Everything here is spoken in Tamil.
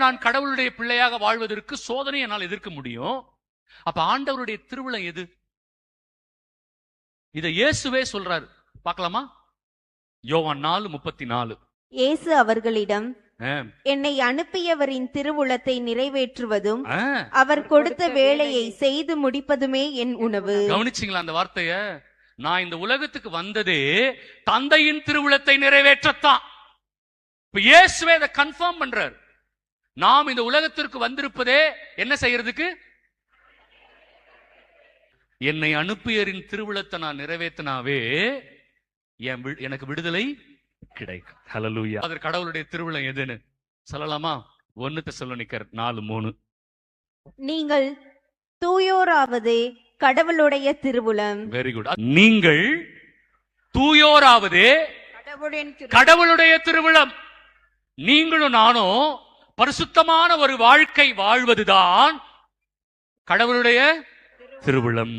நான் கடவுளுடைய பிள்ளையாக வாழ்வதற்கு சோதனை என்னால் எதிர்க்க முடியும். அப்ப ஆண்டவருடைய திருவிழம் எது? இதை இயேசுவே சொல்றாரு. பார்க்கலாமா? யோவான் 4:34. இயேசு அவர்களிடம், என்னை அனுப்பியவரின் திருவுளத்தை நிறைவேற்றுவதும் அவர் கொடுத்த வேலையை செய்து முடிப்பதுமே என் உணவு. கவனிச்சிங்களா அந்த வார்த்தைய? நான் இந்த உலகத்துக்கு வந்ததே தந்தையின் திருவுளத்தை நிறைவேற்றத்தான். இப்ப இயேசுவே அதை கன்ஃபார்ம் பண்றார். நாம் இந்த உலகத்திற்கு வந்திருப்பதே என்ன செய்யறதுக்கு? என்னை அனுப்பியரின் திருவுளத்தை நான் நிறைவேற்றினாவே எனக்கு விடுதலை கிடைக்கும். ஹல்லேலூயா. அது கடவுளுடைய திருவுளம் எதுன்னு சொல்லலாமா? 1 தெசலோனிக்கர் 4:3. நீங்கள் தூயோராவதே கடவுளுடைய திருவுளம். Very good. நீங்கள் தூயோராவதே கடவுளுடைய திருவுளம். நீங்களும் நானும் பரிசுத்தமான ஒரு வாழ்க்கை வாழ்வதுதான் கடவுளுடைய திருவுளம்.